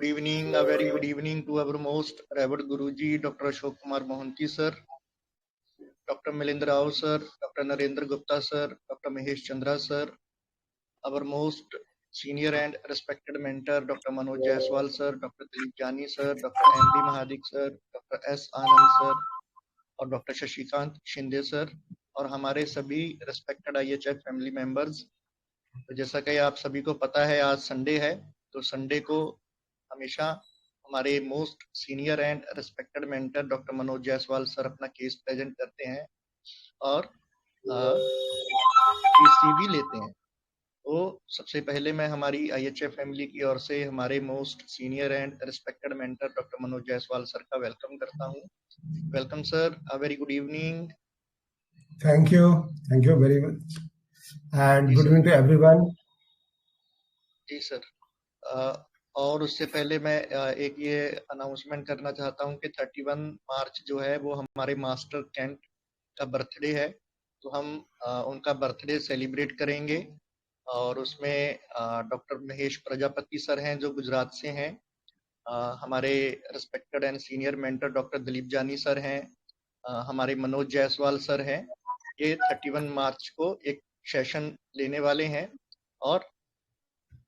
Good evening, a very good evening to our most revered Guruji, Dr. Ashok Kumar Mohanty sir, Dr. Milindra Rao sir, Dr. Narendra Gupta sir, Dr. Mahesh Chandra sir, our most senior and respected mentor, Dr. Manoj Jaiswal sir, Dr. Dilip Jani sir, Dr. M.B. Mahadik sir, Dr. S. Anand sir और doctor Shashikant Shinde sir और हमारे सभी respected IHF family members. तो जैसा कि आप सभी को पता है आज संडे है, तो संडे को हमेशा हमारे most senior and respected mentor doctor Manoj Jaiswal sir अपना केस प्रेजेंट करते हैं और केस भी लेते हैं। तो सबसे पहले मैं हमारी IHF फैमिली की ओर से हमारे most senior and respected mentor doctor Manoj Jaiswal sir का वेलकम करता हूँ। Welcome sir, a very good evening. Thank you very much and good evening to everyone. जी सर, और उससे पहले मैं एक ये अनाउंसमेंट करना चाहता हूँ कि 31 मार्च जो है वो हमारे मास्टर कैंट का बर्थडे है, तो हम उनका बर्थडे सेलिब्रेट करेंगे और उसमें डॉक्टर महेश प्रजापति सर हैं जो गुजरात से हैं, हमारे respected and senior mentor doctor Dilip जानी सर हैं, हमारे मनोज जायसवाल सर हैं। ये 31 मार्च को एक सेशन लेने वाले हैं और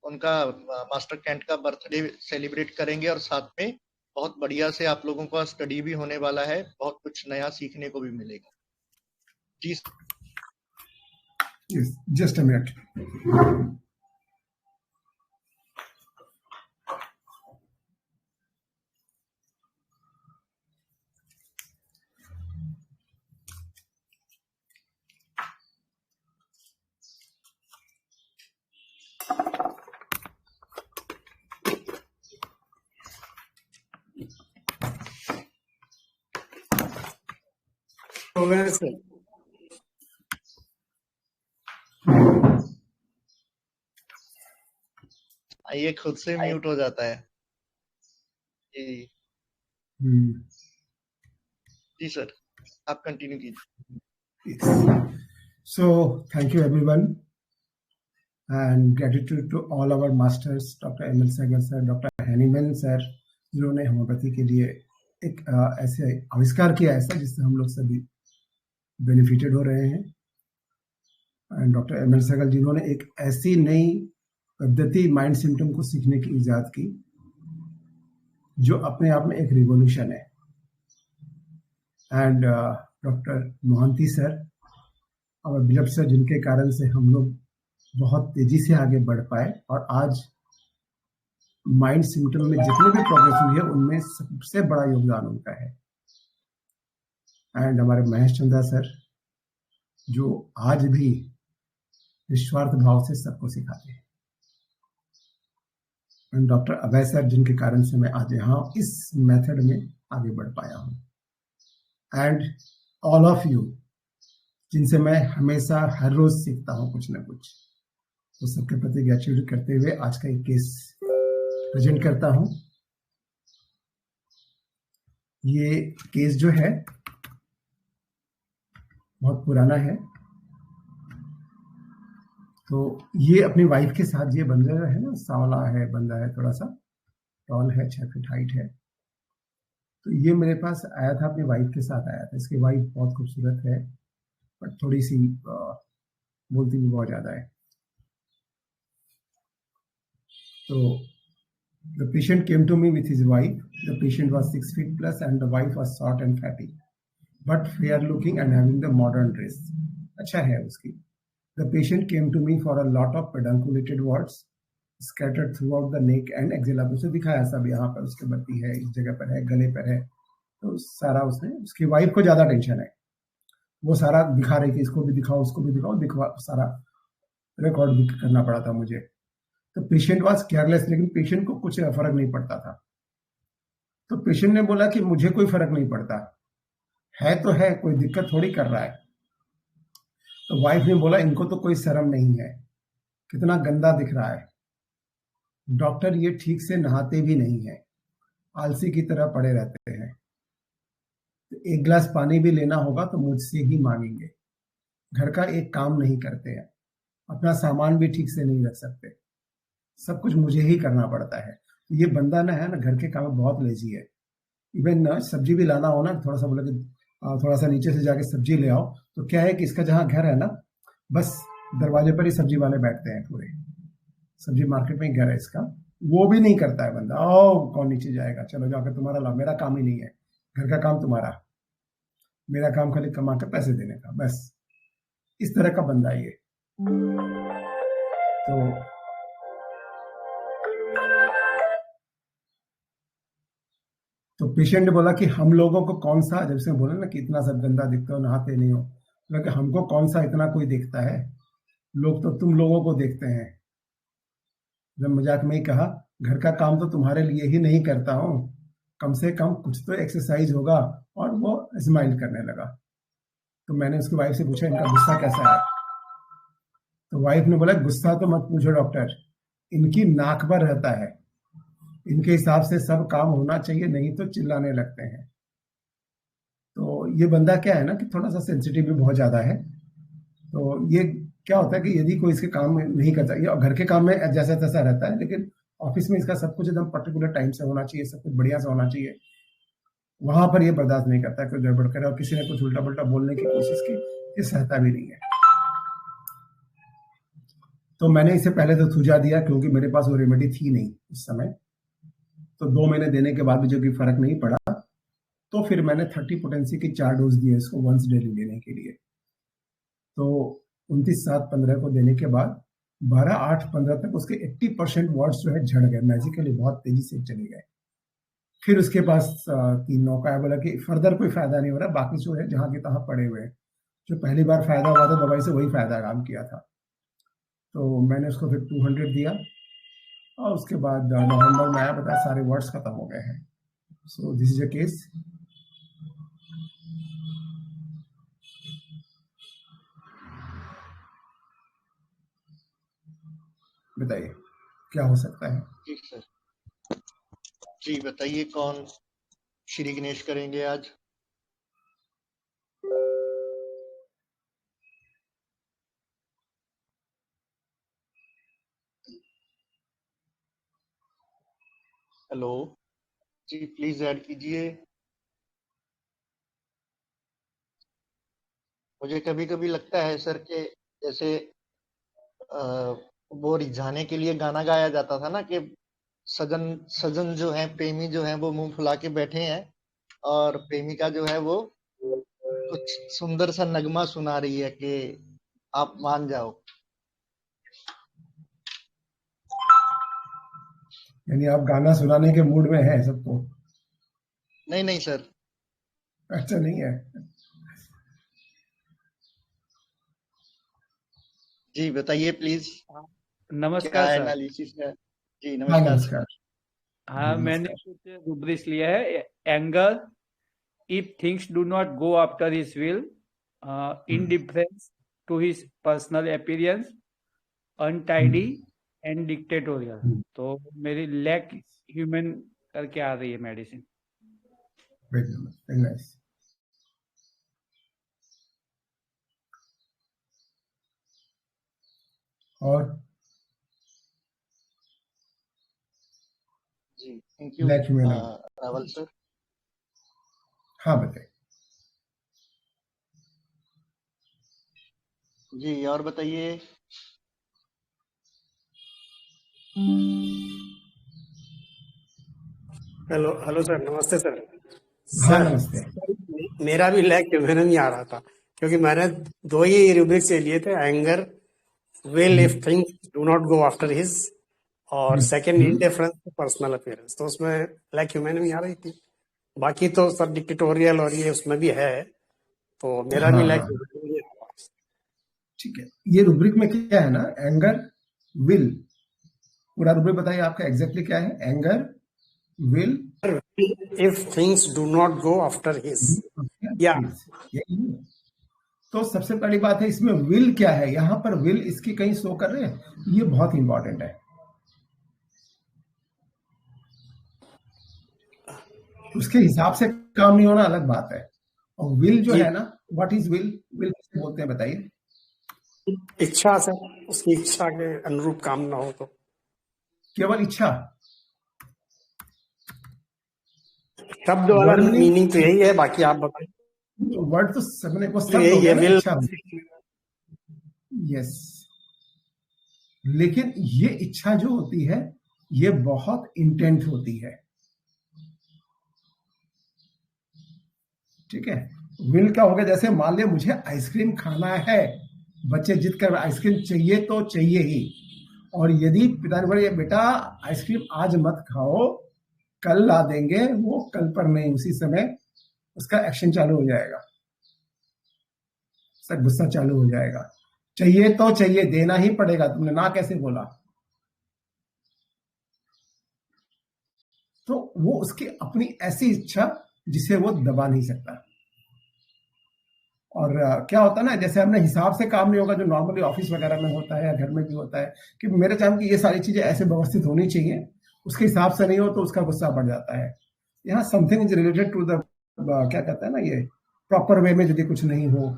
उनका मास्टर कैंट का बर्थडे सेलिब्रेट करेंगे और साथ में बहुत बढ़िया से आप लोगों का स्टडी भी होने वाला है, बहुत कुछ नया सीखने को भी मिलेगा। जी Yes, just a minute. ये खुद से म्यूट हो जाता है। जी सर, आप कंटिन्यू कीजिए। So thank you everyone and gratitude to all our masters, Dr. ML Sehgal sir, Dr. Haniman sir, जिन्होंने होम्योपैथी के लिए एक ऐसे आविष्कार किया ऐसा जिससे हम लोग सभी बेनिफिटेड हो रहे हैं। एंड डॉक्टर ML Sehgal जिन्होंने एक ऐसी नई पद्धति माइंड सिम्टम को सीखने की इजाद की जो अपने आप में एक रिवॉल्यूशन है। एंड डॉक्टर मोहंती सर और बिलप सर जिनके कारण से हम लोग बहुत तेजी से आगे बढ़ पाए और आज माइंड सिम्टम में जितनी भी प्रोग्रेस हुई है उनमें सबसे बड़ा योगदान उनका है। एंड हमारे महेश चंद्रा सर जो आज भी निस्वार्थ भाव से सबको सिखाते हैं। एंड डॉक्टर अभय सर जिनके कारण से मैं आज यहाँ इस मेथड में आगे बढ़ पाया हूँ। एंड ऑल ऑफ यू जिनसे मैं हमेशा हर रोज सीखता हूँ कुछ ना कुछ, तो सबके प्रति ग्रेचुइट करते हुए आज का एक केस प्रेजेंट करता हूँ। ये केस जो है बहुत पुराना है, तो ये अपनी वाइफ के साथ ये बंदा है ना, सांवला है बंदा है, थोड़ा सा टॉल है, 6 फीट हाइट है। तो ये मेरे पास आया था, अपनी वाइफ के साथ आया था। इसकी वाइफ बहुत खूबसूरत है बट थोड़ी सी बोलती भी बहुत ज्यादा है। तो the patient came to me with his wife. The patient was 6 feet plus and the wife was short and fatty but fair looking and having the modern dress। अच्छा है उसकी। The patient came to me for a lot of pedunculated warts scattered throughout the neck and axilla। उसे दिखाया सब, यहाँ पर उसके बत्ती है, इस जगह पर है, गले पर है, तो सारा उसने, उसकी वाइफ को ज्यादा टेंशन है, वो सारा दिखा रही कि इसको भी दिखाओ उसको भी दिखाओ, सारा रिकॉर्ड भी करना पड़ा था मुझे। तो पेशेंट वाज केयरलेस, लेकिन पेशेंट को कुछ फर्क नहीं पड़ता था। तो पेशेंट ने बोला कि मुझे कोई फर्क नहीं पड़ता है, तो है, कोई दिक्कत थोड़ी कर रहा है। तो वाइफ ने बोला इनको तो कोई शर्म नहीं है, कितना गंदा दिख रहा है डॉक्टर, ये ठीक से नहाते भी नहीं है, आलसी की तरह पड़े रहते हैं, तो एक गिलास पानी भी लेना होगा तो मुझसे ही मांगेंगे, घर का एक काम नहीं करते हैं, अपना सामान भी ठीक से नहीं रख सकते, सब कुछ मुझे ही करना पड़ता है। ये बंदा ना है ना घर के काम में बहुत लेजी है। इवन ना सब्जी भी लाना हो ना, थोड़ा सा बोला कि थोड़ा सा नीचे से जाके सब्जी ले आओ, तो क्या है कि इसका जहाँ घर है ना, बस दरवाजे पर ही सब्जी वाले बैठते हैं पूरे, सब्जी मार्केट में ही घर है इसका, वो भी नहीं करता है बंदा। ओ कौन नीचे जाएगा, चलो जाकर तुम्हारा लाओ, मेरा काम ही नहीं है, घर का काम तुम्हारा, मेरा काम खाली कमा कर पैसे देने का, बस इस तरह का बंदा है ये। तो पेशेंट ने बोला कि हम लोगों को कौन सा, जब से बोला ना कि इतना सब गंदा दिखता हो, नहाते नहीं हो, बोला कि हमको कौन सा इतना कोई देखता है, लोग तो तुम लोगों को देखते हैं। जब मजाक में ही कहा, घर का काम तो तुम्हारे लिए ही नहीं करता हूँ, कम से कम कुछ तो एक्सरसाइज होगा, और वो स्माइल करने लगा। तो मैंने उसकी वाइफ से पूछा इनका गुस्सा कैसा है, तो वाइफ ने बोला गुस्सा तो मत पूछो डॉक्टर, इनकी नाक पर रहता है, इनके हिसाब से सब काम होना चाहिए, नहीं तो चिल्लाने लगते हैं। तो ये बंदा क्या है ना कि थोड़ा सा सेंसिटिव भी बहुत ज्यादा है। तो ये क्या होता है कि यदि कोई इसके काम में नहीं करता, ये घर के काम में जैसा तैसा रहता है, लेकिन ऑफिस में इसका सब कुछ एकदम पर्टिकुलर टाइम से होना चाहिए, सब कुछ बढ़िया से होना चाहिए, वहां पर ये बर्दाश्त नहीं करता कोई गड़बड़ करे, और किसी ने कुछ उल्टा पुल्टा बोलने की कोशिश की, ये सहता भी नहीं है। तो मैंने इसे पहले तो थूजा दिया, क्योंकि मेरे पास वो रेमेडी थी नहीं उस समय। तो 2 महीने देने के बाद भी जो कि फर्क नहीं पड़ा, तो फिर मैंने 30 पोटेंसी की 4 डोज दिए इसको वंस डेली लेने के लिए। तो 29/7/15 को देने के बाद 12/8/15 तक उसके 80% वर्ड्स जो है झड़ गए, मैजिकली बहुत तेजी से चले गए। फिर उसके पास 3 नौका है, बोला कि फर्दर कोई फायदा नहीं हो रहा, बाकी जो है जहां के तहां पड़े हुए हैं, जो पहली बार फायदा हुआ था दवाई से वही फायदा काम किया था। तो मैंने उसको फिर 200 दिया, और उसके बाद नवंबर में आया, बता सारे वर्ड्स खत्म हो गए हैं। So this is a case. बताइए क्या हो सकता है। जी सर, जी बताइए कौन श्री गणेश करेंगे आज। हेलो जी, प्लीज ऐड कीजिए। मुझे कभी कभी लगता है सर कि जैसे वो रिझाने के लिए गाना गाया जाता था ना, कि सजन सजन जो है, प्रेमी जो है वो मुंह फुला के बैठे हैं, और प्रेमिका जो है वो कुछ सुंदर सा नगमा सुना रही है कि आप मान जाओ। यानी आप गाना सुनाने के मूड में है सबको। नहीं नहीं सर। अच्छा नहीं है। जी बताइए प्लीज, क्या नमस्कार सर। एनालिसिस है। जी हाँ नमस्कार सर। नमस्कार। हाँ, मैंने नमस्कार। कुछ रुब्रिक्स लिया है। Anger, if things do not go after his will, indifference to his personal appearance, untidy and dictatorial. तो मेरी लैक ह्यूमन करके आ रही है मेडिसिन। Very nice. और जी थैंक यू लैक में रावल सर। हाँ बताइए। जी और बताइए। हेलो हेलो सर, नमस्ते सर। हाँ सर नमस्ते। मेरा भी लैक ह्यूमन नहीं आ रहा था, क्योंकि मैंने 2 ही रूब्रिक से लिए थे। Anger, will if things do not go after his, और second indifference to personal appearance. तो उसमें लैक ह्यूमन नहीं आ रही थी। बाकी तो सर डिक्टेटोरियल और ये उसमें भी है, तो मेरा भी हाँ लैक हाँ ह्यूमन नहीं आ रहा। ठीक है। ये रुब्रिक में क्या है ना, एंगर विल, पूरा रुब्रिक बताइए आपका एग्जैक्टली क्या है। Anger will if things do not go after his, या तो सबसे पहली बात है इसमें विल क्या है, यहां पर विल इसकी कहीं शो कर रहे हैं, ये बहुत इंपॉर्टेंट है। उसके हिसाब से काम नहीं होना अलग बात है। और विल जो जी है ना, व्हाट इज विल, विल किसे बोलते हैं बताइए। इच्छा सर, उसकी इच्छा के अनुरूप काम ना हो तो। केवल इच्छा, शब्द वाला वर्ड मीनिंग मीनिंग तो यही है, बाकी आप बताएं। वर्ड तो सबने वो तो शब्द हो यही गया है, ना, विल। इच्छा। यस, लेकिन ये इच्छा जो होती है ये बहुत इंटेंट होती है, ठीक है। विल क्या होगा, जैसे मान लिया मुझे आइसक्रीम खाना है, बच्चे जिद कर आइसक्रीम चाहिए तो चाहिए ही, और यदि पिता ने बोले बेटा आइसक्रीम आज मत खाओ, कल ला देंगे, वो कल पर नहीं, उसी समय उसका एक्शन चालू हो जाएगा, उसका गुस्सा चालू हो जाएगा। चाहिए तो चाहिए, देना ही पड़ेगा, तुमने ना कैसे बोला। तो वो उसकी अपनी ऐसी इच्छा जिसे वो दबा नहीं सकता। और क्या होता है ना, जैसे हमने हिसाब से काम नहीं होगा, जो नॉर्मली ऑफिस वगैरह में होता है या घर में भी होता है कि मेरे चाहे कि ये सारी चीजें ऐसे व्यवस्थित होनी चाहिए, उसके हिसाब से नहीं हो तो उसका गुस्सा बढ़ जाता है। यहाँ something is related to the क्या कहते हैं ना, ये प्रॉपर वे में यदि कुछ नहीं हो,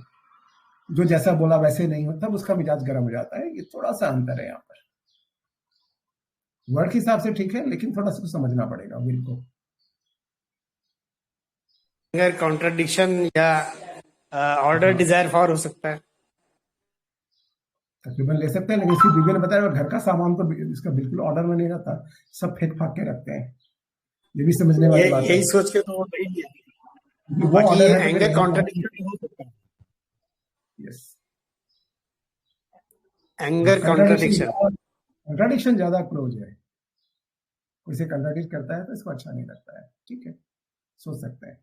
जो जैसा बोला वैसे नहीं हो, तब उसका मिजाज गर्म हो जाता है। ये थोड़ा सा अंतर है यहाँ पर, वर्ड के हिसाब से ठीक है, लेकिन थोड़ा सा समझना पड़ेगा विल को। अगर कॉन्ट्रडिक्शन या ऑर्डर डिजायर फॉर हो सकता है, तकरीबन ले सकते हैं, लेकिन इसकी बीवी ने बताया घर का सामान तो इसका बिल्कुल ऑर्डर में नहीं रहता, सब फेंक फाक के रखते हैं, ये भी समझने वाली बात है। यही सोच के तो वो नहीं है, वो बाकी ऑर्डर ये है तो एंगर फिर कॉन्ट्रडिक्शन हो सकता है। यस, एंगर कॉन्ट्रडिक्शन कंट्राडिक्शन ज्यादा क्लोज है, कोई से कंट्राडिक्ट करता है तो इसको अच्छा नहीं लगता है, ठीक है, सोच सकते हैं।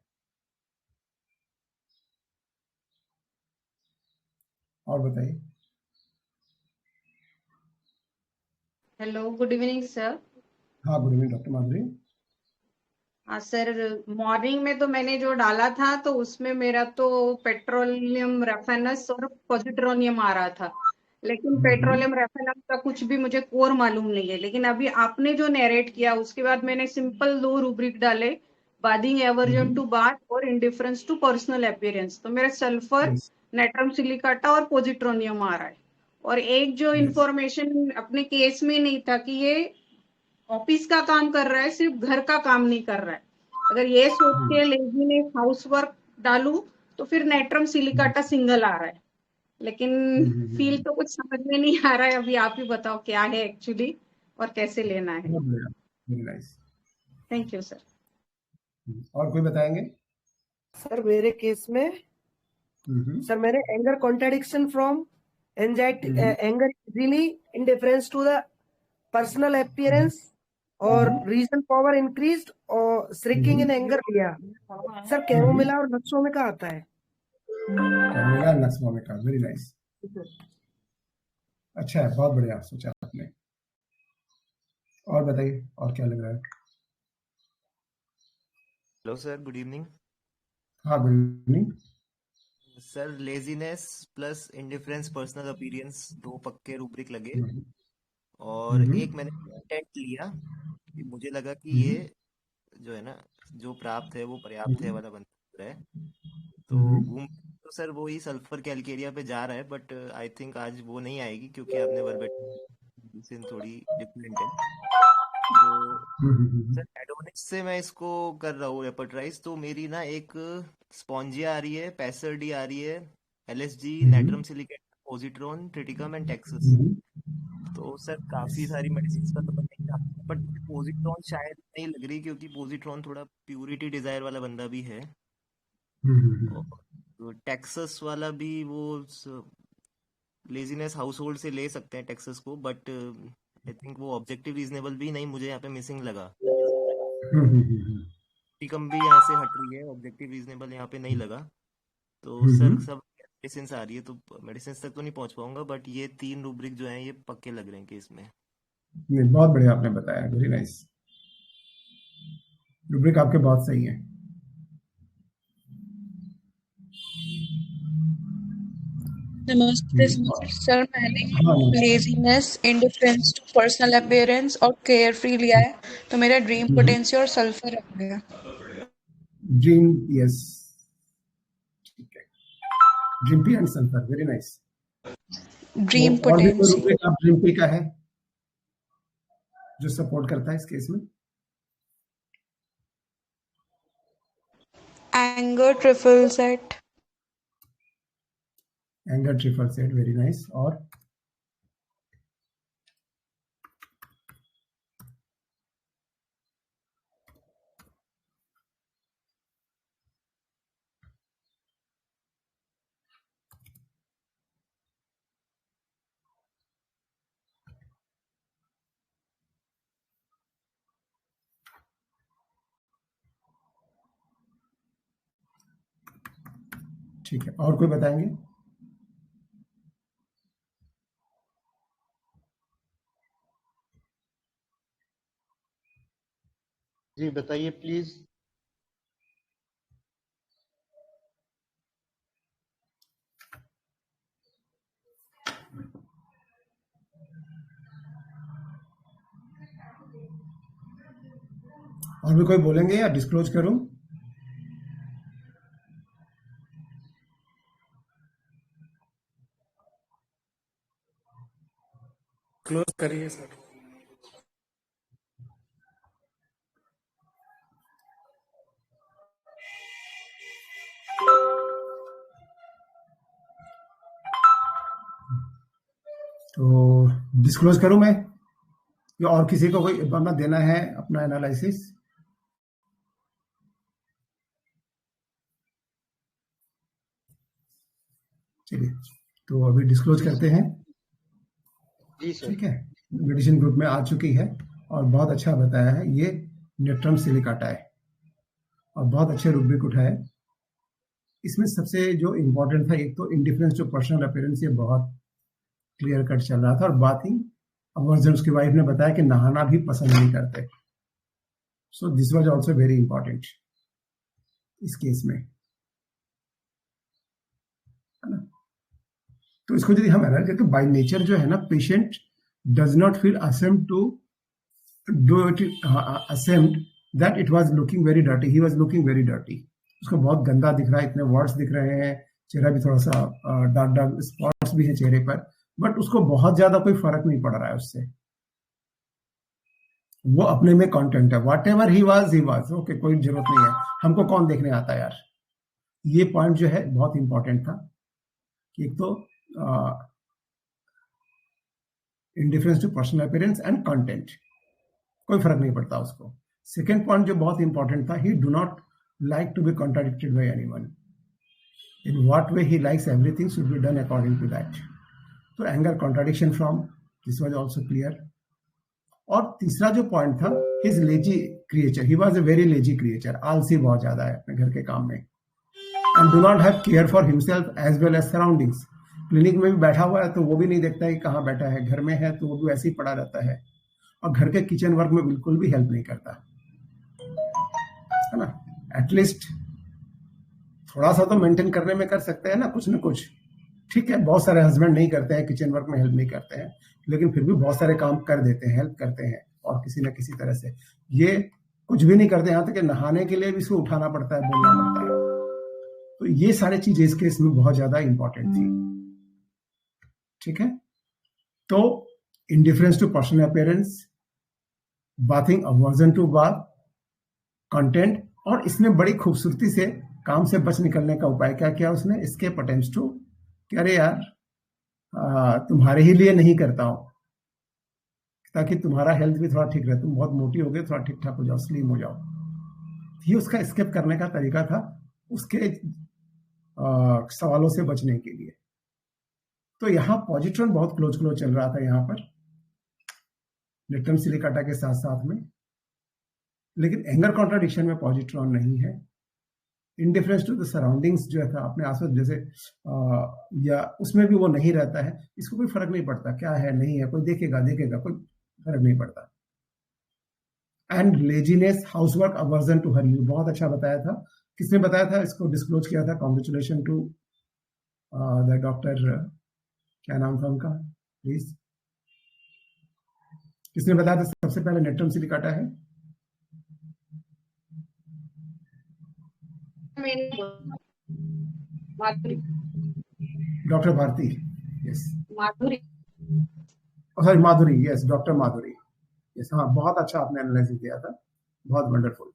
और बताइए। Hello, good evening sir. हाँ, गुड इवनिंग डॉक्टर माधुरी। हाँ सर, मॉर्निंग में तो मैंने जो डाला था तो उसमें मेरा तो पेट्रोलियम रेफिनस और पॉजिट्रोनियम आ रहा था, लेकिन पेट्रोलियम रेफिनस का कुछ भी मुझे कोर मालूम नहीं है। लेकिन अभी आपने जो नरेट किया उसके बाद मैंने सिंपल 2 रूब्रिक डाले, बादिंग एवर्जन टू बाथ और इंडिफरेंस टू पर्सनल अपीयरेंस, तो मेरा सल्फर, यस नेट्रम सिलिकाटा और पॉजिट्रोनियम आ रहा है। और एक जो यस इंफॉर्मेशन अपने केस में नहीं था कि ये ऑफिस का काम कर रहा है, सिर्फ घर का काम नहीं कर रहा है। अगर ये सोच के लेजीनेस हाउस वर्क डालू तो फिर नेट्रम सिलिकाटा सिंगल आ रहा है, लेकिन फील तो कुछ समझ में नहीं आ रहा है। अभी आप ही बताओ क्या है एक्चुअली और कैसे लेना है। बहुत बढ़िया, very nice. Thank you sir. और कोई बताएंगे? सर मेरे केस में सर मैंने anger contradiction from anxiety, anger easily indifference to the personal appearance और रीजन पावर इंक्रीज्ड और श्रिंकिंग इन एंगर लिया। सर कैमोमिला और नक्सोमिका आता है। कैमोमिला नक्सोमिका, वेरी नाइस, अच्छा है, बहुत बढ़िया सोचा आपने। और बताइए, और क्या लग रहा है? Hello sir, good evening. हाँ, good evening sir, laziness plus indifference personal appearance 2 पक्के रूब्रिक लगे, और एक मैंने इंटेंट लिया कि मुझे लगा कि ये जो है ना, जो प्राप्त है वो पर्याप्त है वाला बन रहा है, तो घूम तो सर वो ही सल्फर कैलकेरिया पे जा रहा है, बट आई थिंक आज वो नहीं आएगी क्योंकि आपने वर्बेटिम थोड़ी डिफरेंट है। तो सर एडोनिक्स से मैं इसको कर रहा हूँ रेपर्टराइज, तो मेरी ना एक स्पॉन्जिया आ रही है, पैसर डी आ रही है, LSG, natrum silicate, positron, Triticum and Texas. तो सर काफी सारी मेडिसिन का तो पता नहीं था, बट पॉजिट्रॉन शायद नहीं लग रही क्योंकि पॉजिट्रॉन थोड़ा प्यूरिटी डिजायर वाला बंदा भी है, और टेक्सस वाला भी वो लेजीनेस हाउस होल्ड से ले सकते हैं टेक्सस को, बट आई थिंक वो ऑब्जेक्टिव रीजनेबल भी नहीं, मुझे यहाँ पे मिसिंग लगा। टिकम भी यहाँ से हट रही है, ऑब्जेक्टिव रीजनेबल यहाँ पे नहीं लगा। तो सर सब मेडिसिन आ रही है, तो मेडिसिन तक तो नहीं पहुंच पाऊंगा, बट ये 3 रूब्रिक जो हैं ये पक्के लग रहे हैं केस में। नहीं, बहुत बढ़िया आपने बताया, वेरी नाइस, रूब्रिक आपके बहुत सही है। नमस्ते सर, मैंने laziness, indifference to personal appearance और केयर फ्री लिया है, तो मेरा ड्रीम पोटेंसी और सल्फर आ गया। ड्रीम, यस, ठीक है, dream P and sulphur, very nice. Dream और भी कोई पोटेंसी। रूब्रिक आप ड्रीम पी का है जो सपोर्ट करता है इस केस में? Anger triple set. Anger triple set, very nice. और ठीक है, और कोई बताएंगे? जी बताइए प्लीज. और भी कोई बोलेंगे या डिस्क्लोज करूं? क्लोज करिए सर. तो डिस्क्लोज करूं मैं, या और किसी को कोई अपना देना है अपना एनालिसिस? चलिए, तो अभी डिस्क्लोज करते हैं. जी सर. ठीक है, मेडिसिन ग्रुप में आ चुकी है और बहुत अच्छा बताया है. ये नेट्रम सिलिकाटा है और बहुत अच्छे रुब्रिक उठाए. इसमें सबसे जो इम्पोर्टेंट था, एक तो इंडिफरेंस टू पर्सनल अपीयरेंस, ये बहुत क्लियर कट चल रहा था. और बाथिंग अवर्जन, उसकी वाइफ ने बताया कि नहाना भी पसंद नहीं करते. So this was also very important इस केस में, है ना. तो इसको यदि हम एनालाइज करके, बाय नेचर जो है ना, patient does not feel ashamed to do it, ashamed that it was looking very dirty. He was looking very dirty. उसको बहुत गंदा दिख रहा है, इतने वर्ड्स दिख रहे हैं, चेहरा भी थोड़ा सा डार्क डार्क स्पॉट्स भी है चेहरे पर, बट उसको बहुत ज्यादा कोई फर्क नहीं पड़ रहा है उससे. वो अपने में कंटेंट है. What ever he was okay, कोई जरूरत नहीं है, हमको कौन देखने आता है यार. ये पॉइंट जो है बहुत इंपॉर्टेंट था. एक तो indifference to personal appearance and content, कोई फर्क नहीं पड़ता उसको. सेकेंड पॉइंट जो बहुत इंपॉर्टेंट था, he do not like to be contradicted by anyone. In what way he likes everything should be done according to that. तो anger contradiction from, this was also clear. और तीसरा जो point था, his lazy creature. He was a very lazy creature. आलसी बहुत ज्यादा है अपने घर के काम में. And do not have care for himself as well as surroundings. Clinic में भी बैठा हुआ है तो वो भी नहीं देखता है कि कहाँ बैठा है. घर में है तो वो भी ऐसे ही पड़ा रहता है. और घर के किचन वर्क में बिल्कुल भी हेल्प नहीं करता, है ना. एटलीस्ट थोड़ा सा तो मेंटेन करने में कर सकते हैं ना, कुछ न कुछ. ठीक है, बहुत सारे हस्बैंड नहीं करते हैं, किचन वर्क में हेल्प नहीं करते हैं, लेकिन फिर भी बहुत सारे काम कर देते हैं, हेल्प करते हैं, और किसी न किसी तरह से. ये कुछ भी नहीं करते, यहाँ तक कि नहाने के लिए भी इसको उठाना पड़ता है, बोलना पड़ता है. तो ये सारी चीजें इस केस में बहुत ज्यादा इंपॉर्टेंट थी. ठीक है, तो indifference to personal appearance, bathing aversion to bath, content, और इसमें बड़ी खूबसूरती से काम से बच निकलने का उपाय क्या किया उसने, एस्केप अटेम्प्ट्स टू, कि अरे यार तुम्हारे ही लिए नहीं करता हूं, ताकि तुम्हारा हेल्थ भी थोड़ा ठीक रहे. तुम बहुत मोटी हो गए, थोड़ा ठीक ठाक हो जाओ, स्लिम हो जाओ. ये उसका एस्केप करने का तरीका था, उसके सवालों से बचने के लिए. तो यहाँ पॉजिट्रॉन बहुत क्लोज चल रहा था यहाँ पर नेट्रम सिलिकाटा के साथ साथ में. लेकिन एंगर कॉन्ट्राडिक्शन में पॉजिट्रॉन नहीं है. इंडिफरेंस टू द सराउंडिंग्स जो था, अपने आसपास जैसे या उसमें भी वो नहीं रहता है. इसको कोई फर्क नहीं पड़ता क्या है नहीं है, कोई देखेगा, कोई फर्क नहीं पड़ता. And laziness, housework aversion to hurry, बहुत अच्छा बताया था. किसने बताया था इसको, डिस्क्लोज किया था? कॉन्ग्रेचुलेशन टू द डॉक्टर, क्या नाम था उनका प्लीज, किसने बताया था सबसे पहले नेट्रम सिलिकाटा है? Doctor Bharti, yes. Madhuri, sorry Madhuri, yes, doctor Madhuri, yes. हाँ, बहुत अच्छा आपने एनालिसिस दिया था, बहुत वंडरफुल.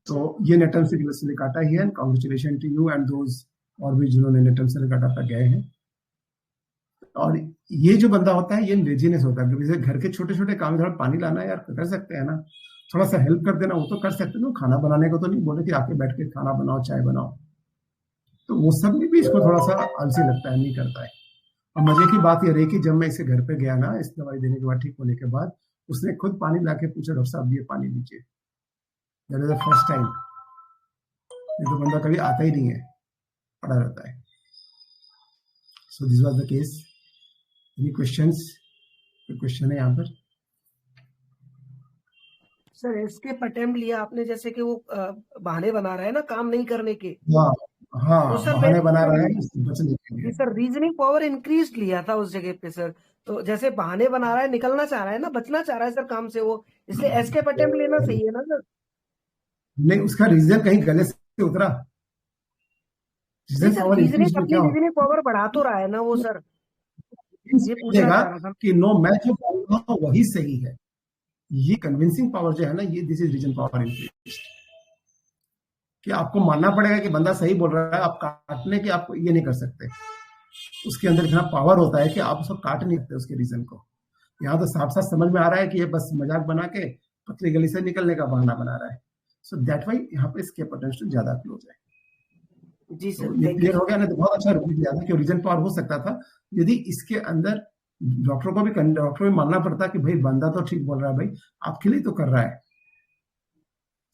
तो ये नेटम सिलिकाटा ही है। Congratulation to you and those और भी जिन्होंने नेटम सिलिकाटा पर गए हैं। और ये जो बंदा होता है ये लेजीनेस होता है, क्योंकि घर के छोटे छोटे काम, थोड़ा पानी लाना यार कर सकते हैं ना, थोड़ा सा हेल्प कर देना वो तो कर सकते हैं। खाना बनाने को तो नहीं बोले कि आके बैठ के खाना बनाओ चाय बनाओ, तो वो सब में भी इसको थोड़ा सा आलसी लगता है, नहीं करता है। और मजे की बात ये रही कि जब मैं इसे घर पे गया ना, इस दवाई देने के बाद, ठीक होने के बाद, उसने खुद पानी ला के पूछा, डॉक्टर साहब ये पानी लीजिए। That is the first time. ये तो बंदा कभी आता ही नहीं है, पड़ा रहता है। So this was the case. Any questions? कोई क्वेश्चन है यहाँ पर? सर एस्केप अटेम्प्ट लिया आपने, जैसे कि वो बहाने बना रहा है ना काम नहीं करने के। हाँ तो सर बहाने बना रहा है बचने के लिए। सर रीजनिंग पावर इंक्रीज लिया था उस जगह पे सर। तो जैसे बहाने बना रहा है, निकलना चाह रहा है ना, बचना चाह रहा है सर काम से वो, इसलिए एस्केप अटेम्प्ट लेना सही है ना सर? नहीं, उसका रीजन कहीं गले से उतरा। रीजनिंग पावर बढ़ा तो रहा है ना वो सर, ये पूछना चाह रहा था कि नो, मैं जो बोल रहा हूँ वही सही है। ये कन्विंसिंग पावर जो है ना, ये this is reason power increase. कि आपको मानना पड़ेगा कि बंदा सही बोल रहा है, आप काटने के आप ये नहीं कर सकते। उसके अंदर इतना पावर होता है कि आप उसको काट नहीं सकते उसके रीजन को। यहाँ तो साफ साफ समझ में आ रहा है कि ये बस मजाक बना के पतली गली से निकलने का बहाना बना रहा है। सो दैट वाई यहाँ पे इसके पोटेंशियल ज्यादा क्लोज है। जी सर, तो ये क्लियर हो गया ना? तो बहुत अच्छा रिव्यू दिया था कि रीजन पावर हो सकता था यदि इसके अंदर डॉक्टर को भी मानना पड़ता कि भाई बंदा तो ठीक बोल रहा है, भाई आपके लिए तो कर रहा है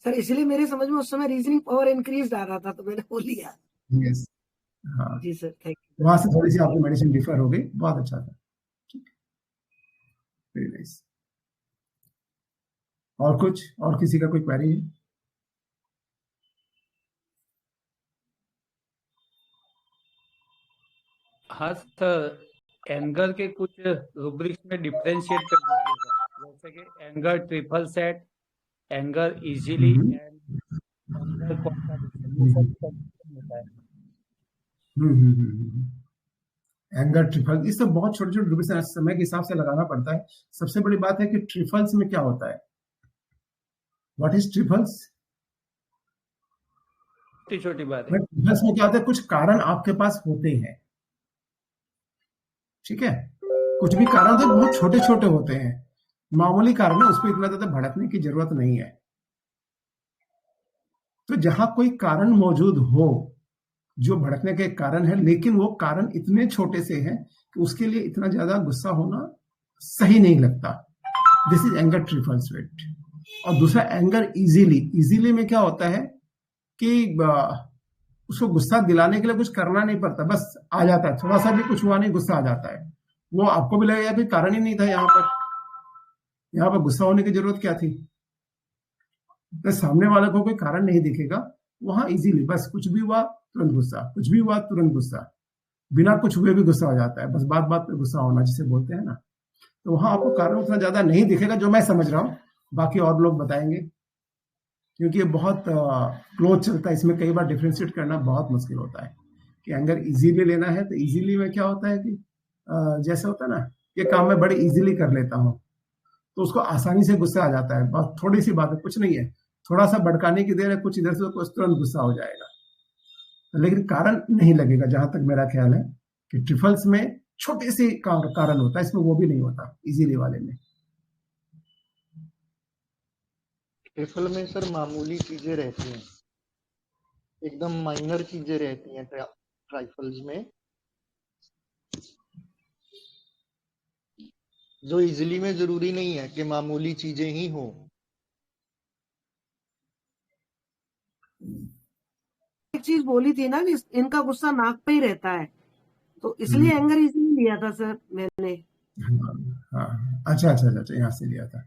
सर। इसलिए मेरे समझ में उस समय रीजनिंग पावर इंक्रीज आ रहा था, तो मैंने बोल लिया। यस, हाँ जी सर, थैंक यू। वहां से थोड़ी सी आपकी मेडिसिन डिफर हो गई, बहुत अच्छा था। ठीक, वेरी नाइस। और कुछ, और किसी का कोई क्वेरी है? हाँ सर, एंगर के कुछ रूब्रिक्स में डिफरेंशिएट कर दीजिएगा, जैसे कि anger triple set, anger easily and anger contradiction, ये सब कंफ्यूजन होता है। एंगर ट्रिफल, इस सब बहुत छोटे छोटे रूब्रिक्स समय के हिसाब से लगाना पड़ता है। सबसे बड़ी बात है कि ट्रिफल्स में क्या होता है, व्हाट इज ट्रिफल्स? छोटी छोटी बात है। ट्रिफल्स में क्या होता है, कुछ कारण आपके पास होते हैं, ठीक है? कुछ भी कारण तो बहुत छोटे छोटे होते हैं, मामूली कारण है, उस पर इतना ज्यादा भड़कने की जरूरत नहीं है। तो जहां कोई कारण मौजूद हो जो भड़कने के कारण है, लेकिन वो कारण इतने छोटे से है कि उसके लिए इतना ज्यादा गुस्सा होना सही नहीं लगता, this is anger trifles wait. और दूसरा एंगर इजीली में क्या होता है कि उसको गुस्सा दिलाने के लिए कुछ करना नहीं पड़ता, बस आ जाता है, थोड़ा सा भी कुछ हुआ नहीं गुस्सा आ जाता है। वो आपको भी लगेगा कि कारण ही नहीं था यहाँ पर गुस्सा होने की जरूरत क्या थी। तो सामने वाले को कोई कारण नहीं दिखेगा, वहां इजीली बस कुछ भी हुआ तुरंत गुस्सा, कुछ भी हुआ तुरंत गुस्सा, बिना कुछ हुए भी गुस्सा हो जाता है, बस बात बात पे गुस्सा होना जिसे बोलते हैं ना। तो वहां आपको कारण उतना ज्यादा नहीं दिखेगा, जो मैं समझ रहा हूँ, बाकी और लोग बताएंगे, क्योंकि ये बहुत क्लोज चलता है। इसमें कई बार डिफ्रेंशिएट करना बहुत मुश्किल होता है कि अगर इजीली लेना है तो इजीली में क्या होता है कि जैसे होता है ना, ये काम मैं बड़े इजीली कर लेता हूँ, तो उसको आसानी से गुस्सा आ जाता है, बहुत थोड़ी सी बात है, कुछ नहीं है, थोड़ा सा भड़काने की देर है, कुछ इधर से तो तुरंत गुस्सा हो जाएगा, लेकिन कारण नहीं लगेगा। जहां तक मेरा ख्याल है कि ट्रिफल्स में छोटे से कारण होता है, इसमें वो भी नहीं होता इजीली वाले में। ट्रिफल में सर मामूली चीजें रहती हैं, एकदम माइनर चीजें रहती हैं ट्राइफल्स में, जो इजीली में जरूरी नहीं है कि मामूली चीजें ही हो। एक चीज बोली थी ना कि इनका गुस्सा नाक पे ही रहता है, तो इसलिए एंगर इजीली लिया था सर मैंने। हाँ, अच्छा, यहाँ से लिया था।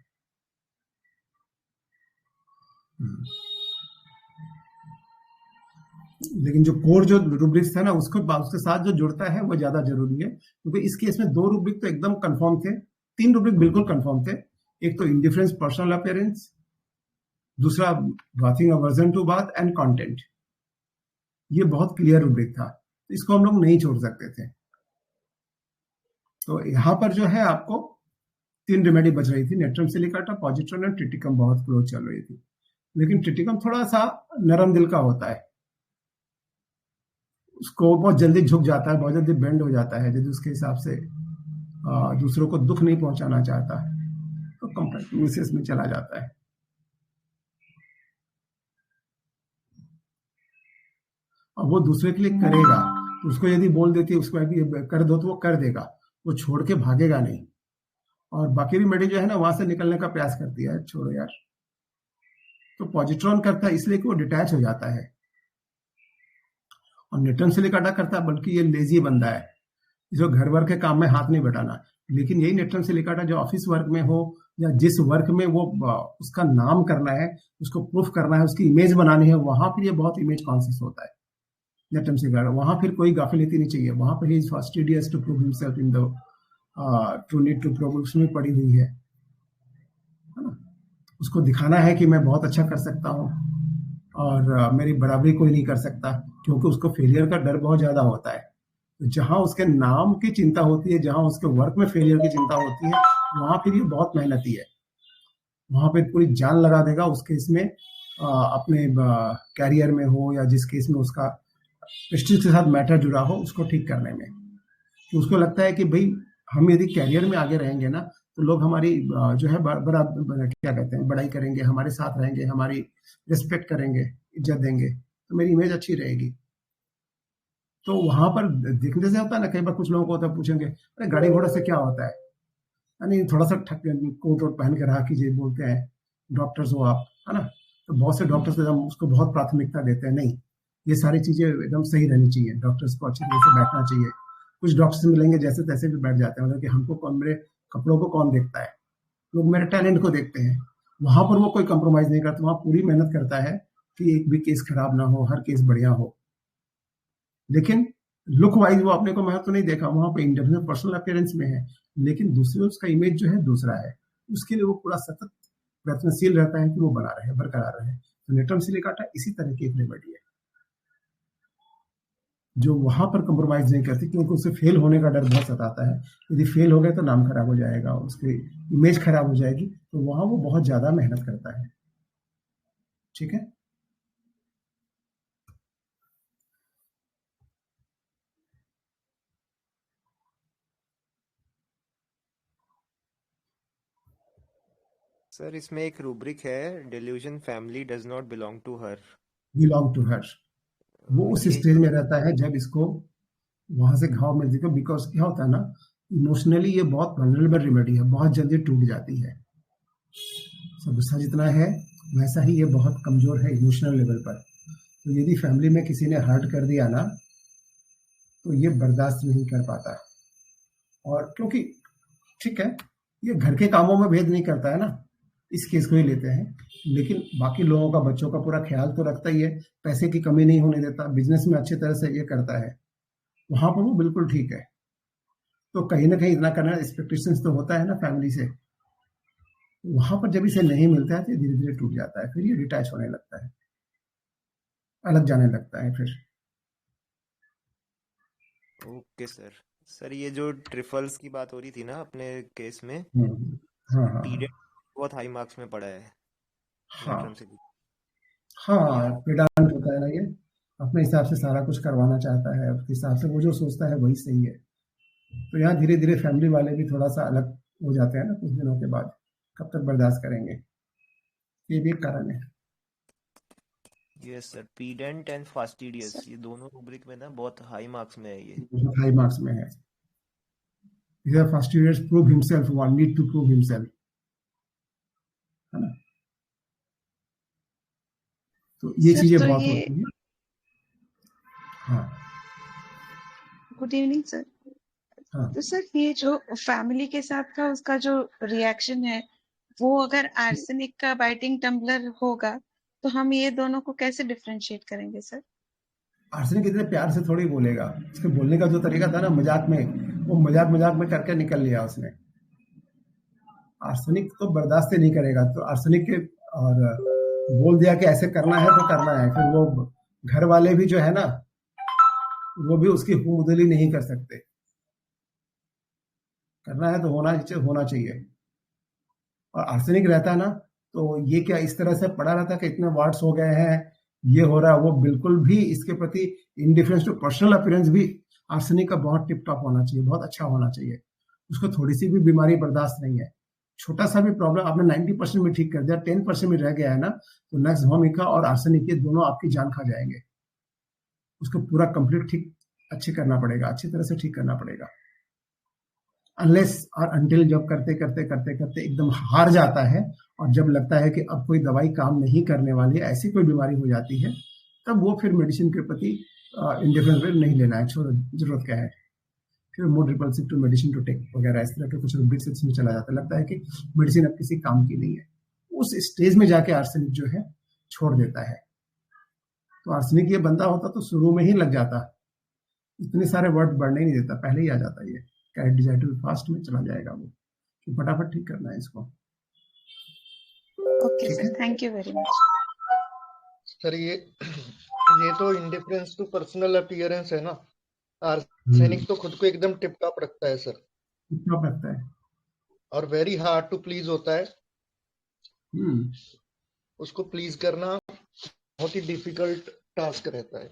लेकिन जो कोर जो रूब्रिक्स था ना, उसके साथ जो जुड़ता है वो ज्यादा जरूरी है, क्योंकि इस केस में 2 रूब्रिक तो एकदम कंफर्म थे, 3 रूब्रिक बिल्कुल कंफर्म थे। एक तो इंडिफरेंस पर्सनल अपीयरेंस, दूसरा bathing aversion to bath and content. ये बहुत क्लियर रूब्रिक था, इसको हम लोग नहीं छोड़ सकते थे। तो यहाँ पर जो है आपको 3 रेमेडी बच रही थी, नेट्रम सिलिकाटा, पॉजिट्रॉन और ट्रिटिकम बहुत क्लोज चल रही थी। लेकिन ट्रिटिकम थोड़ा सा नरम दिल का होता है, उसको बहुत जल्दी झुक जाता है, बहुत जल्दी बेंड हो जाता है, यदि उसके हिसाब से दूसरों को दुख नहीं पहुंचाना चाहता है तो कंप्लेंट में चला जाता है। और वो दूसरे के लिए करेगा, उसको यदि बोल देती है उसको अभी कर दो तो वो कर देगा, वो छोड़ के भागेगा नहीं। और बाकी भी मेडी जो है ना वहां से निकलने का प्रयास करती है, छोड़ो यार। तो पॉजिट्रॉन करता है इसलिए कि वो डिटैच हो जाता है, और नेट्रम सिलिकाटा करता है बल्कि ये लेजी बंदा है जो घर वर्क के काम में हाथ नहीं बटाना। लेकिन यही नेट्रम सिलिकाटा जो ऑफिस वर्क में हो या जिस वर्क में वो उसका नाम करना है, उसको प्रूफ करना है, उसकी इमेज बनानी है, वहां फिर ये बहुत इमेज कॉन्शियस होता है नेट्रम सिलिकाटा। वहां फिर कोई गाफिलती नहीं चाहिए, वहां पर ही fastidious to prove himself in the true need to prove उसमें पड़ी हुई है ना। उसको दिखाना है कि मैं बहुत अच्छा कर सकता हूँ और मेरी बराबरी कोई नहीं कर सकता, क्योंकि उसको फेलियर का डर बहुत ज्यादा होता है। जहां उसके नाम की चिंता होती है, जहां उसके वर्क में फेलियर की चिंता होती है, वहां फिर ये बहुत मेहनती है, वहां पे पूरी जान लगा देगा उस केस में, अपने कैरियर में हो या जिस केस में उसका प्रेस्टीज के साथ मैटर जुड़ा हो उसको ठीक करने में। तो उसको लगता है कि भाई हम यदि कैरियर में आगे रहेंगे ना तो लोग हमारी जो है क्या कहते हैं बड़ाई करेंगे, हमारे साथ रहेंगे, हमारी रिस्पेक्ट करेंगे, इज्जत देंगे, तो मेरी इमेज अच्छी रहेगी। तो वहां पर देखने से होता है ना, कई बार कुछ लोगों को होता है, पूछेंगे अरे गाड़ी घोड़ा से क्या होता है, यानी थोड़ा सा कोट वोट पहन के रहा कीजिए, बोलते हैं डॉक्टर्स हो आप, है ना। तो बहुत से डॉक्टर्स एकदम उसको बहुत प्राथमिकता देते हैं, नहीं ये सारी चीजें एकदम सही रहनी चाहिए, डॉक्टर्स को अच्छी तरह से बैठना चाहिए। कुछ डॉक्टर्स मिलेंगे जैसे तैसे भी बैठ जाते हैं, मतलब कि हमको कौन, मेरे कपड़ों को कौन देखता है, लोग मेरे टैलेंट को देखते हैं। वहां पर वो कोई कंप्रोमाइज नहीं करता, वहां पूरी मेहनत करता है कि एक भी केस खराब ना हो, हर केस बढ़िया हो। लेकिन लुक वाइज वो अपने को महत्व नहीं देखा, वहां पे इंडिविजुअल पर्सनल अपीयरेंस में है, लेकिन दूसरे उसका इमेज जो है दूसरा है, उसके लिए वो पूरा सतत प्रयत्नशील रहता है कि वो बना रहे, बरकरार रहे। तो नेट्रम सिलिकाटा इसी तरह की एक रेमेडी है जो वहां पर कंप्रोमाइज नहीं करती, क्योंकि उसे फेल होने का डर बहुत सताता है। यदि फेल हो गए तो नाम खराब हो जाएगा, उसकी इमेज खराब हो जाएगी, तो वहां वो बहुत ज्यादा मेहनत करता है। ठीक है, सर इसमें एक रूब्रिक है, delusion family does not belong to her. Belong to her, वो उस स्टेज में रहता है जब इसको वहां से घाव मिलती है। बिकॉज क्या होता है ना, इमोशनली ये बहुत वल्नरेबल रेमेडी है, बहुत जल्दी टूट जाती है। गुस्सा जितना है वैसा ही ये बहुत कमजोर है इमोशनल लेवल पर। तो यदि फैमिली में किसी ने हर्ट कर दिया ना तो ये बर्दाश्त नहीं कर पाता। और क्योंकि ठीक है ये घर के कामों में भेद नहीं करता है ना, इस केस को ही लेते हैं, लेकिन बाकी लोगों का, बच्चों का पूरा ख्याल तो रखता ही है, पैसे की कमी नहीं होने देता, बिजनेस में अच्छी तरह से ये करता है, वहां पर वो बिल्कुल ठीक है। तो कहीं ना कहीं इतना करना एक्सपेक्टेशंस तो होता है ना फैमिली से, वहां पर जब इसे नहीं मिलता है तो धीरे धीरे टूट जाता है, फिर ये डिटैच होने लगता है, अलग जाने लगता है फिर। Okay sir. सर ये जो ट्रिफल्स की बात हो रही थी ना अपने केस में, हाँ पीरियड बहुत हाई मार्क्स में पड़ा है हाँ नेट्रम से। हाँ, पेडांट होता है ना ये, अपने हिसाब से सारा कुछ करवाना चाहता है, अपने हिसाब से वो जो सोचता है वही सही है। तो यहाँ धीरे धीरे फैमिली वाले भी थोड़ा सा अलग हो जाते हैं ना कुछ दिनों के बाद, कब तक बर्दाश्त करेंगे, ये भी एक कारण है। यस सर, पीडेंट एंड फास्टिडियस ये दोनों रूब्रिक में ना बहुत हाई मार्क्स में है, ये बहुत हाई मार्क्स में है। Fastidious prove himself, one need to prove himself, है ना। तो ये चीजें तो बहुत ये होती है। हाँ गुड इवनिंग सर। हाँ, तो सर ये जो फैमिली के साथ का उसका जो रिएक्शन है, वो अगर आर्सेनिक का बाइटिंग टम्बलर होगा तो हम ये दोनों को कैसे डिफरेंशिएट करेंगे सर? आर्सेनिक इतने प्यार से थोड़ी बोलेगा, उसके बोलने का जो तरीका था ना मजाक में, वो मजाक मजाक में करके निकल लिया उसने। आर्सेनिक तो बर्दाश्त ही नहीं करेगा, तो आर्सेनिक के और बोल दिया कि ऐसे करना है तो करना है, फिर वो घर वाले भी जो है ना वो भी उसकी हुदली नहीं कर सकते, करना है तो होना चाहिए। और आर्सेनिक रहता है ना तो ये क्या इस तरह से पड़ा रहता कि इतने वार्ड्स हो गए हैं, ये हो रहा है, वो बिल्कुल भी इसके प्रति इंडिफरेंस टू पर्सनल अपीयरेंस भी आर्सेनिक का बहुत टिप टॉप होना चाहिए, बहुत अच्छा होना चाहिए। उसको थोड़ी सी भी बीमारी बर्दाश्त नहीं है, छोटा सा भी प्रॉब्लम आपने 90% में ठीक कर दिया, 10% में रह गया है ना, तो नक्स भूमिका और आर्सेनिक ये दोनों आपकी जान खा जाएंगे। उसको पूरा कंप्लीट ठीक अच्छे करना पड़ेगा, अच्छी तरह से ठीक करना पड़ेगा। अनलेस और अनटिल जब करते करते करते करते एकदम हार जाता है और जब लगता है कि अब कोई दवाई काम नहीं करने वाली है, ऐसी कोई बीमारी हो जाती है, तब वो फिर मेडिसिन के प्रति इंडिफरेंस नहीं लेना है, जरूरत क्या है, फिर more repulsive to medicine to take वगैरह इस तरह के कुछ रुब्रिक्स इसमें चला जाता है। लगता है कि मेडिसिन अब किसी काम की नहीं है, उस स्टेज में जाके आर्सेनिक जो है छोड़ देता है। तो आर्सेनिक ये बंदा होता तो शुरू में ही लग जाता, इतने सारे वर्ड बढ़ने ही नहीं देता, पहले ही आ जाता। ये कैरेक्टराइजेटिव फास्ट में चला जाएगा वो, कि फटाफट ठीक करना है इसको। ओके ठीक सर, है, thank you very much. Sir ये तो इंडिफरेंस टू पर्सनल अपीयरेंस है ना, आर्सेनिक तो खुद को एकदम टिप टॉप रखता है सर, इतना लगता है और वेरी हार्ड टू प्लीज होता है। उसको प्लीज करना बहुत ही डिफिकल्ट टास्क रहता है।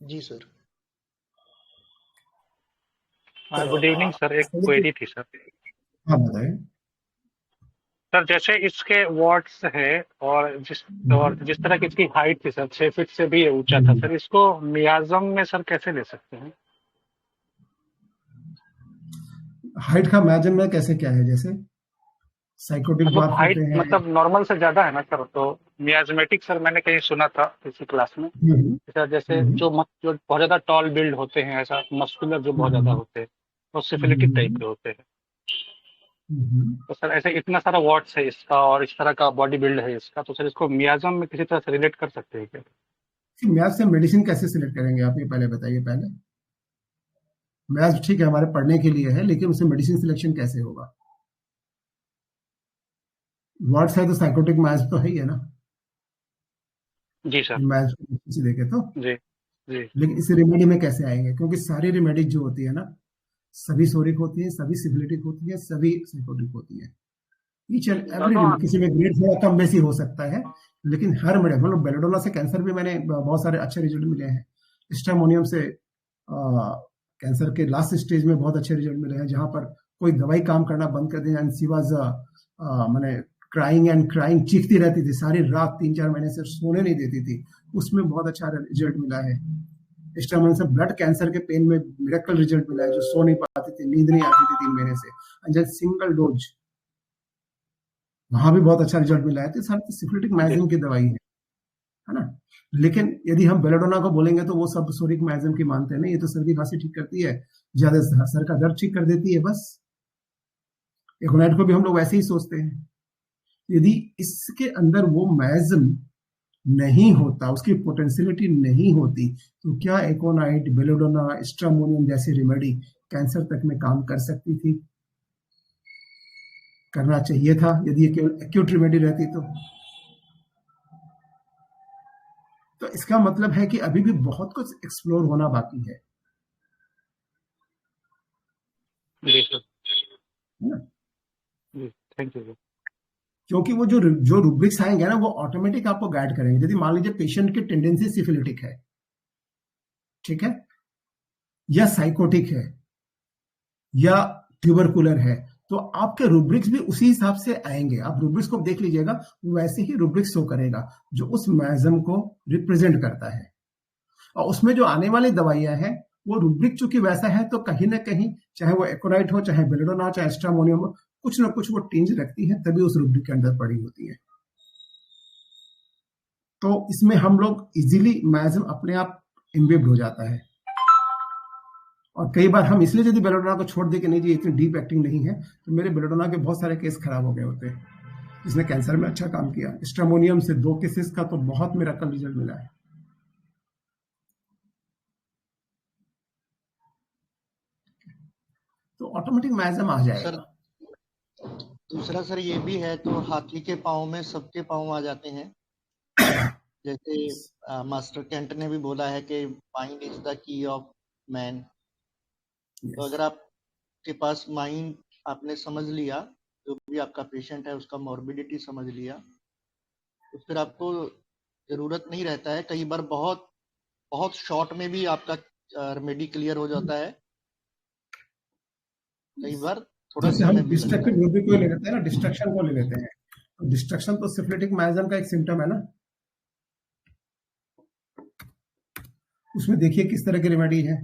जी सर। गुड इवनिंग सर, एक क्वेरी थी सर। हाँ बताएं सर जैसे इसके वॉट्स है और जिस तरह की इसकी हाइट थी सर, 6 फीट से भी ऊंचा था सर, इसको मियाज़म में सर कैसे ले सकते हैं? हाइट का मैजम में कैसे क्या है, जैसे साइकोटिक मतलब मार्क हाइट होते हैं, मतलब नॉर्मल से ज्यादा है ना सर, तो मियाजमेटिक सर मैंने कहीं सुना था किसी क्लास में सर, जैसे जो बहुत ज्यादा टॉल बिल्ड होते हैं, ऐसा मस्कुलर जो बहुत ज्यादा होते हैं, वो सिफिलिटिक टाइप के होते हैं। तो सर ऐसे इतना सारा वॉट्स है इसका और इस तरह का बॉडी बिल्ड है इसका, तो सर इसको मियाजम में किसी तरह से रिलेट कर सकते हैं क्या? मैथ से मेडिसिन कैसे सिलेक्ट करेंगे आप, ये पहले बताइए। पहले मैथ ठीक है हमारे पढ़ने के लिए है, लेकिन उससे मेडिसिन सिलेक्शन कैसे होगा? वर्ड्स है तो साइकोटिक मैथ तो है ही है ना। जी सर। मैथ से देखे तो जी जी। लेकिन इस रेमेडी में कैसे आएंगे, क्योंकि सारी रेमेडी जो होती है ना, सभी सोरिक होती है, सभी सिफिलिटिक होती है, सभी साइकोटिक होती है। ईच एंड एवरी रेमेडी, किसी में ग्रेड थोड़ा कम बेसी हो सकता है, लेकिन हर मेडिसिन, मतलब बेलोडोना से कैंसर भी मैंने बहुत सारे अच्छे रिजल्ट मिले हैं, स्ट्रामोनियम से कैंसर के लास्ट स्टेज में बहुत अच्छे रिजल्ट मिले हैं, जहां पर कोई दवाई काम करना बंद कर दी एंड शी वाज मैंने क्राइंग एंड क्राइंग, चीखती रहती थी सारी रात, 3-4 महीने से सोने नहीं देती थी, उसमें बहुत अच्छा रिजल्ट मिला है। स्ट्रामोनियम से ब्लड कैंसर के पेन में मिरेकल रिजल्ट मिला है, जो सो नहीं पाती थी, नींद नहीं आती थी 3 महीने से, एंड सिंगल डोज, वहां भी बहुत अच्छा रिजल्ट मिला है। तो सारी सिफिलिटिक मैजिम की दवाई है ना। लेकिन यदि हम बेलोडोना को बोलेंगे तो वो सब सोरिक मैजिम की मानते हैं, नहीं ये तो सर्दी खांसी ठीक करती है, ज्यादा सर का दर्द ठीक कर देती है बस। एकोनाइट को भी हम लोग वैसे ही सोचते हैं। यदि इसके अंदर वो मैजिम नहीं होता, उसकी पोटेंशियलिटी नहीं होती, तो क्या एकोनाइट, बेलोडोना, स्ट्रामोनियम जैसी रेमेडी कैंसर तक में काम कर सकती थी? करना चाहिए था यदि ये केवल एक्यूट रेमेडी रहती तो इसका मतलब है कि अभी भी बहुत कुछ एक्सप्लोर होना बाकी है। Thank you. क्योंकि वो जो रूब्रिक्स आएंगे ना, वो ऑटोमेटिक आपको गाइड करेंगे। यदि मान लीजिए पेशेंट की टेंडेंसी सिफिलिटिक है, ठीक है, या साइकोटिक है, या ट्यूबरकुलर है, तो आपके रूब्रिक्स भी उसी हिसाब से आएंगे। आप रूब्रिक्स को देख लीजिएगा, वैसे ही रूब्रिक्स शो करेगा जो उस मैजम को रिप्रेजेंट करता है। और उसमें जो आने वाली दवाइयां हैं, वो रूब्रिक चूंकि वैसा है, तो कहीं ना कहीं चाहे वो एकोनाइट हो, चाहे बेलोडोना हो, चाहे स्ट्रामोनियम हो, कुछ ना कुछ वो टिंज रखती है, तभी उस रूब्रिक के अंदर पड़ी होती है। तो इसमें हम लोग इजीली मैजम अपने आप इम्बिब्ड हो जाता है। और कई बार हम इसलिए यदि बेलोडोना को छोड़ दे कि नहीं जी इतनी डीप एक्टिंग नहीं है, तो मेरे बेलोडोना के बहुत सारे केस खराब हो गए होते हैं। इसने कैंसर में अच्छा काम किया। स्ट्रामोनियम से 2 केसेस का तो बहुत मिरेकल रिजल्ट मिला है। तो ऑटोमेटिक मैजम आ जाएगा। सर दूसरा सर ये भी है, तो हाथी के पाँव में सबके पाँव आ जाते हैं, जैसे मास्टर केंट ने भी बोला है कि mind is the key of man. तो अगर आपके पास माइंड आपने समझ लिया जो भी आपका पेशेंट है उसका मॉर्बिडिटी समझ लिया, तो फिर आपको जरूरत नहीं रहता है, कई बार बहुत बहुत शॉर्ट में भी आपका रेमेडी क्लियर हो जाता है, कई बार थोड़ा जैसे हम समय भी लगता डिस्ट्रक्टिव है। रूब्रिक को ले लेते हैं ना, डिस्ट्रक्शन को ले लेते हैं, तो डिस्ट्रक्शन तो सिफिलिटिक माइजम का एक सिम्टम है ना, उसमें देखिए किस तरह की रेमेडी है।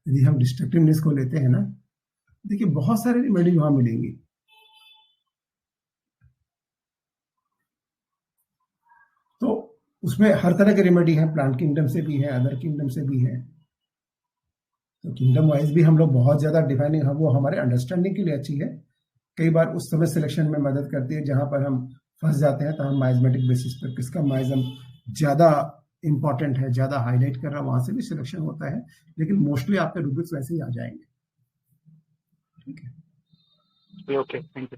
यदि हम डिस्ट्रक्टिवनेस को लेते हैं ना, देखिए बहुत सारे रेमेडी वहां मिलेंगी। तो उसमें हर तरह के रेमेडी है, प्लांट किंगडम से भी है, अदर किंगडम से भी है। तो किंगडम वाइज भी हम लोग बहुत ज्यादा डिफाइनिंग, वो हमारे अंडरस्टैंडिंग के लिए अच्छी है। कई बार उस समय सिलेक्शन में मदद करती है जहां पर हम फंस जाते हैं, तो हम माइजमेटिक बेसिस पर किसका माइजम ज्यादा इंपॉर्टेंट है, ज्यादा हाईलाइट कर रहा है, वहां से भी सिलेक्शन होता है। लेकिन मोस्टली आपके रूब्रिक्स वैसे ही आ जाएंगे। ठीक है, ओके, थैंक यू।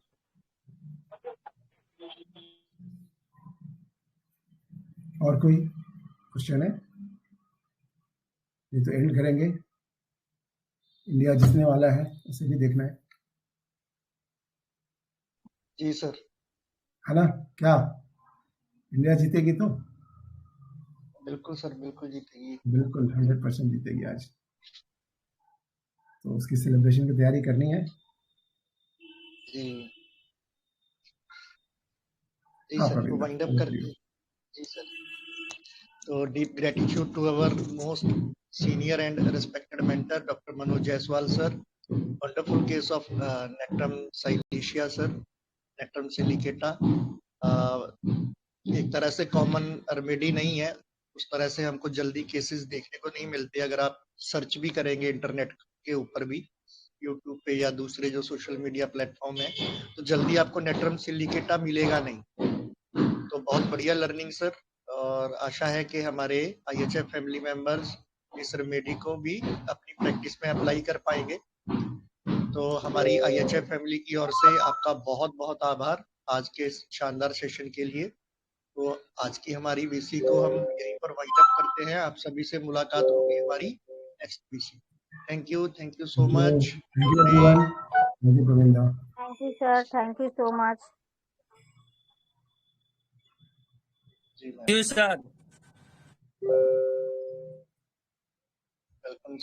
और कोई क्वेश्चन है? ये तो एंड करेंगे, इंडिया जीतने वाला है, उसे भी देखना है। जी सर। है ना? क्या इंडिया जीतेगी? तो बिल्कुल सर, बिल्कुल जीतेगी। बिल्कुल 100% जीतेगी आज। तो उसकी सेलिब्रेशन की तैयारी करनी है। जी जी हाँ सर, तो प्रवीण, वाइंड अप करते हैं। जी सर, तो deep gratitude to our most senior and respected mentor, Dr. Manoj Jaiswal sir. Wonderful case of Nectum silicia sir, Nectum silicata. एक तरह से कॉमन रेमेडी नहीं है, उस तरह से हमको जल्दी केसेस देखने को नहीं मिलते। अगर आप सर्च भी करेंगे इंटरनेट के ऊपर भी, यूट्यूब पे या दूसरे जो सोशल मीडिया प्लेटफॉर्म है, तो जल्दी आपको नेट्रम सिलिकेटा मिलेगा नहीं। तो बहुत बढ़िया लर्निंग सर, और आशा है कि हमारे IHF फैमिली मेंबर्स इस रेमेडी को भी अपनी प्रैक्टिस में अप्लाई कर पाएंगे। तो हमारी IHF फैमिली की ओर से आपका बहुत बहुत आभार आज के इस शानदार सेशन के लिए। तो आज की हमारी VC को हम यहीं पर वाइंड अप करते हैं। आप सभी से मुलाकात होगी हमारी next VC। Thank you so much. Thank you everyone. Thank you Praveen da. Thank you sir, thank you so much. जी मैम, यू सर। वेलकम।